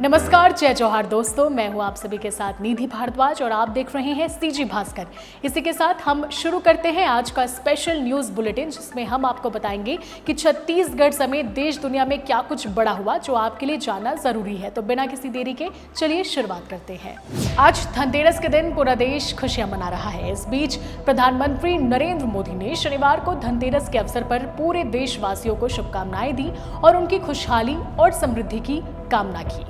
नमस्कार, जय जौहार दोस्तों। मैं हूं आप सभी के साथ निधि भारद्वाज और आप देख रहे हैं सीजी भास्कर। इसी के साथ हम शुरू करते हैं आज का स्पेशल न्यूज बुलेटिन, जिसमें हम आपको बताएंगे कि छत्तीसगढ़ समेत देश दुनिया में क्या कुछ बड़ा हुआ जो आपके लिए जानना जरूरी है। तो बिना किसी देरी के चलिए शुरुआत करते हैं। आज धनतेरस के दिन पूरा देश खुशियां मना रहा है। इस बीच प्रधानमंत्री नरेंद्र मोदी ने शनिवार को धनतेरस के अवसर पर पूरे देशवासियों को शुभकामनाएं दी और उनकी खुशहाली और समृद्धि की कामना की।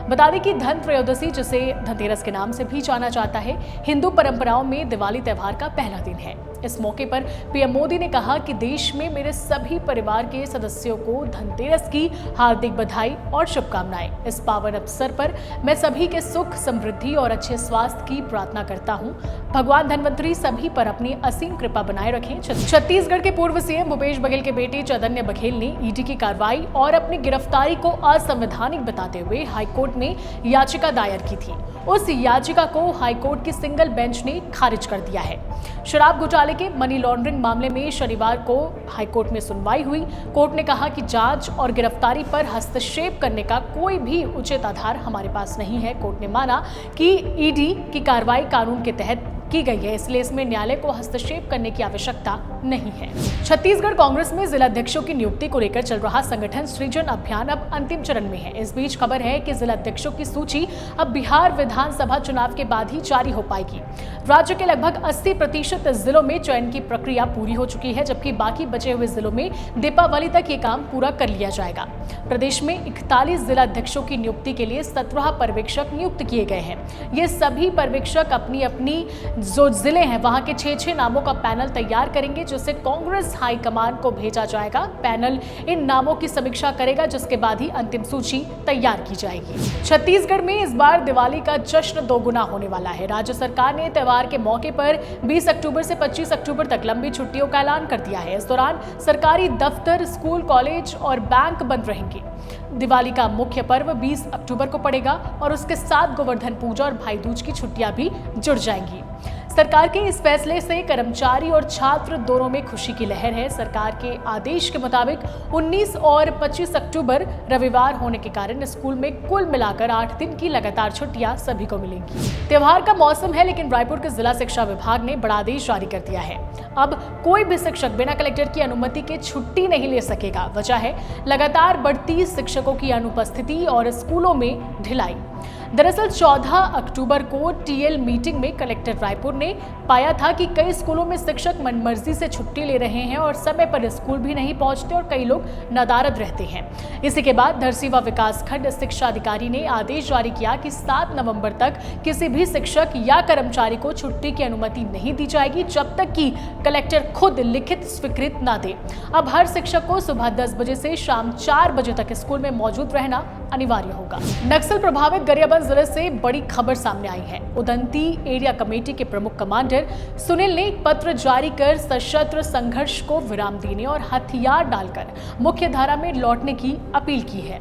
बता दें कि धन त्रयोदशी, जिसे धनतेरस के नाम से भी जाना जाता है, हिंदू परंपराओं में दिवाली त्यौहार का पहला दिन है। इस मौके पर पीएम मोदी ने कहा कि देश में मेरे सभी परिवार के सदस्यों को धनतेरस की हार्दिक बधाई और शुभकामनाएं। इस पावन अवसर पर मैं सभी के सुख, समृद्धि और अच्छे स्वास्थ्य की प्रार्थना करता हूं। भगवान धन्वंतरी सभी पर अपनी असीम कृपा बनाए रखें। छत्तीसगढ़ के पूर्व सीएम भूपेश बघेल के बेटे चैतन्य बघेल ने ईडी की कार्रवाई और अपनी गिरफ्तारी को असंवैधानिक बताते हुए हाईकोर्ट में याचिका दायर की थी। उस याचिका को हाईकोर्ट की सिंगल बेंच ने खारिज कर दिया है। शराब घोटाले के मनी लॉन्ड्रिंग मामले में शनिवार को हाईकोर्ट में सुनवाई हुई। कोर्ट ने कहा कि जांच और गिरफ्तारी पर हस्तक्षेप करने का कोई भी उचित आधार हमारे पास नहीं है। कोर्ट ने माना कि ईडी की कार्रवाई कानून के तहत की गई है, इसलिए इसमें न्यायालय को हस्तक्षेप करने की आवश्यकता नहीं है। छत्तीसगढ़ कांग्रेस में जिलाध्यक्षों की नियुक्ति को लेकर चल रहा संगठन सृजन अभियान अब अंतिम चरण में है। इस बीच खबर है कि जिलाध्यक्षों की सूची अब बिहार विधानसभा चुनाव के बाद ही जारी हो पाएगी। राज्य के लगभग 80% जिलों में चयन की प्रक्रिया पूरी हो चुकी है, जबकि बाकी बचे हुए जिलों में दीपावली तक ये काम पूरा कर लिया जाएगा। प्रदेश में 41 जिलाध्यक्षों की नियुक्ति के लिए 17 पर्यवेक्षक नियुक्त किए गए हैं। ये सभी पर्यवेक्षक अपनी अपनी जो जिले हैं वहां के 6 नामों का पैनल तैयार करेंगे, जिसे कांग्रेस हाईकमान को भेजा जाएगा। पैनल इन नामों की समीक्षा करेगा, जिसके बाद ही अंतिम सूची तैयार की जाएगी। छत्तीसगढ़ में इस बार दिवाली का जश्न दोगुना होने वाला है। राज्य सरकार ने त्योहार के मौके पर 20 अक्टूबर से 25 अक्टूबर तक लंबी छुट्टियों का ऐलान कर दिया है। इस दौरान सरकारी दफ्तर, स्कूल, कॉलेज और बैंक बंद रहेंगे। दिवाली का मुख्य पर्व 20 अक्टूबर को पड़ेगा और उसके साथ गोवर्धन पूजा और भाई दूज की छुट्टियां भी जुड़ जाएंगी। सरकार के इस फैसले से कर्मचारी और छात्र दोनों में खुशी की लहर है। सरकार के आदेश के मुताबिक 19 और 25 अक्टूबर रविवार होने के कारण स्कूल में कुल मिलाकर 8 दिन की लगातार छुट्टियां सभी को मिलेंगी। त्योहार का मौसम है, लेकिन रायपुर के जिला शिक्षा विभाग ने बड़ा आदेश जारी कर दिया है। अब कोई भी शिक्षक बिना कलेक्टर की अनुमति के छुट्टी नहीं ले सकेगा। वजह है लगातार बढ़ती शिक्षकों की अनुपस्थिति और स्कूलों में ढिलाई। दरअसल 14 अक्टूबर को टीएल मीटिंग में कलेक्टर रायपुर ने पाया था कि कई स्कूलों में शिक्षक मनमर्जी से छुट्टी ले रहे हैं और समय पर स्कूल भी नहीं पहुंचते और कई लोग नदारद रहते हैं। इसी के बाद धरसीवा विकासखंड शिक्षा अधिकारी ने आदेश जारी किया कि 7 नवंबर तक किसी भी शिक्षक या कर्मचारी को छुट्टी की अनुमति नहीं दी जाएगी, जब तक कि कलेक्टर खुद लिखित स्वीकृत न दे। अब हर शिक्षक को सुबह 10 बजे से शाम 4 बजे तक स्कूल में मौजूद रहना अनिवार्य होगा। नक्सल प्रभावित गरियाबंद जिले से बड़ी खबर सामने आई है। उदंती एरिया कमेटी के प्रमुख कमांडर सुनील ने एक पत्र जारी कर सशस्त्र संघर्ष को विराम देने और हथियार डालकर मुख्य धारा में लौटने की अपील की है।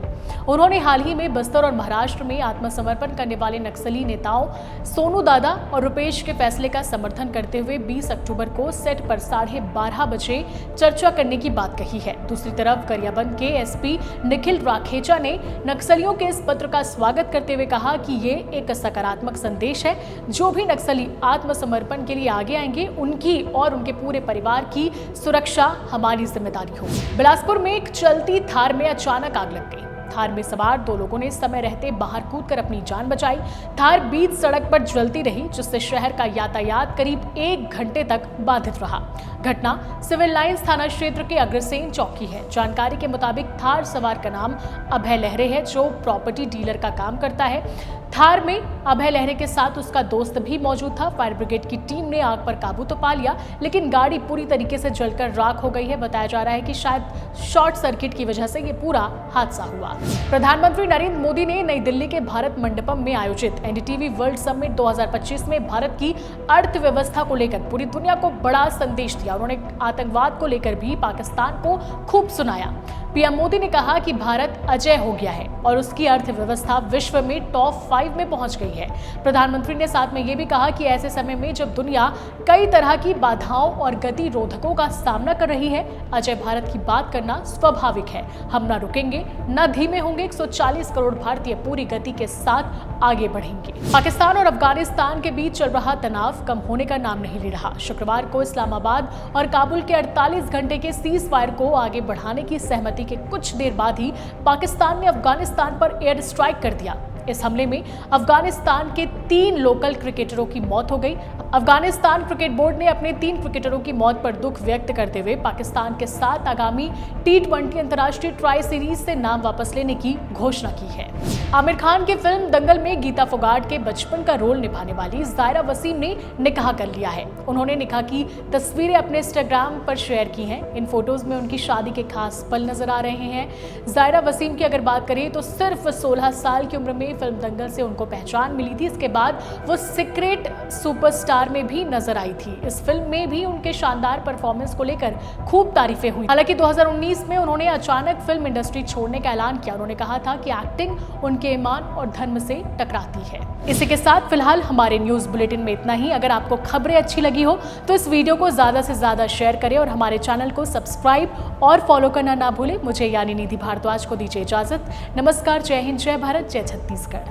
उन्होंने हाल ही में बस्तर और महाराष्ट्र में आत्मसमर्पण करने वाले नक्सली नेताओं सोनू दादा और रुपेश के फैसले का समर्थन करते हुए 20 अक्टूबर को सेट पर 12:30 बजे चर्चा करने की बात कही है। दूसरी तरफ गरियाबंद के एसपी निखिल राखेचा ने नक्सलियों के इस पत्र का स्वागत करते हुए कहा कि ये एक सकारात्मक संदेश है। जो भी नक्सली आत्मसमर्पण के लिए आगे आएंगे, उनकी और उनके पूरे परिवार की सुरक्षा हमारी जिम्मेदारी होगी। बिलासपुर में एक चलती थार में अचानक आग लग गई। थार में सवार 2 लोगों ने समय रहते बाहर कूदकर अपनी जान बचाई। थार बीच सड़क पर जलती रही, जिससे शहर का यातायात करीब 1 घंटे तक बाधित रहा। घटना सिविल लाइंस थाना क्षेत्र के अग्रसेन चौक की है। जानकारी के मुताबिक थार सवार का नाम अभय लहरे है, जो प्रॉपर्टी डीलर का काम करता है। थार में अभय लहरे के साथ उसका दोस्त भी मौजूद था। फायर ब्रिगेड की टीम ने आग पर काबू तो पा लिया, लेकिन गाड़ी पूरी तरीके से जलकर राख हो गई है। बताया जा रहा है कि शायद शॉर्ट सर्किट की वजह से ये पूरा हादसा हुआ। प्रधानमंत्री नरेंद्र मोदी ने नई दिल्ली के भारत मंडपम में आयोजित एनडीटीवी वर्ल्ड समिट 2025 में भारत की अर्थव्यवस्था को लेकर पूरी दुनिया को बड़ा संदेश दिया। उन्होंने आतंकवाद को लेकर भी पाकिस्तान को खूब सुनाया। पीएम मोदी ने कहा कि भारत अजय हो गया है और उसकी अर्थव्यवस्था विश्व में टॉप 5 में पहुंच गई गई है। प्रधानमंत्री ने साथ में ये भी कहा कि ऐसे समय में जब दुनिया कई तरह की बाधाओं और गतिरोधकों का सामना कर रही है, अजय भारत की बात करना स्वाभाविक है। हम न रुकेंगे, न धीमे होंगे। 140 करोड़ भारतीय पूरी गति के साथ आगे बढ़ेंगे। पाकिस्तान और अफगानिस्तान के बीच चल रहा तनाव कम होने का नाम नहीं ले रहा। शुक्रवार को इस्लामाबाद और काबुल के 48 घंटे के सीज फायर को आगे बढ़ाने की सहमति के कुछ देर बाद ही पाकिस्तान ने अफगानिस्तान पर एयर स्ट्राइक कर दिया। इस हमले में अफगानिस्तान के 3 लोकल क्रिकेटरों की मौत हो गई। अफगानिस्तान क्रिकेट बोर्ड ने अपने 3 क्रिकेटरों की मौत पर दुख व्यक्त करते हुए पाकिस्तान के साथ आगामी T20 अंतर्राष्ट्रीय ट्राई सीरीज से नाम वापस लेने की घोषणा की है। आमिर खान की फिल्म दंगल में गीता फोगाट के बचपन का रोल निभाने वाली जायरा वसीम ने निकाह कर लिया है। उन्होंने निकाह की तस्वीरें अपने इंस्टाग्राम पर शेयर की हैं। इन फोटोज में उनकी शादी के खास पल नजर आ रहे हैं। जायरा वसीम की अगर बात करें तो सिर्फ 16 साल की उम्र में फिल्म दंगल से उनको पहचान मिली थी। इसके बाद वो सीक्रेट सुपरस्टार में भी नजर आई थी। इस फिल्म में भी उनके शानदार परफॉर्मेंस को लेकर खूब तारीफें हुई। हालांकि 2019 में उन्होंने अचानक फिल्म इंडस्ट्री छोड़ने का ऐलान किया। उन्होंने कहा था कि एक्टिंग उनके ईमान और धर्म से टकराती है। इसी के साथ फिलहाल हमारे न्यूज बुलेटिन में इतना ही। अगर आपको खबरें अच्छी लगी हो तो इस वीडियो को ज्यादा से ज्यादा शेयर करें और हमारे चैनल को सब्सक्राइब और फॉलो करना ना भूलें। मुझे यानी निधि भारद्वाज को दीजिए इजाजत। नमस्कार, जय हिंद, जय भारत, जय छत्तीसगढ़।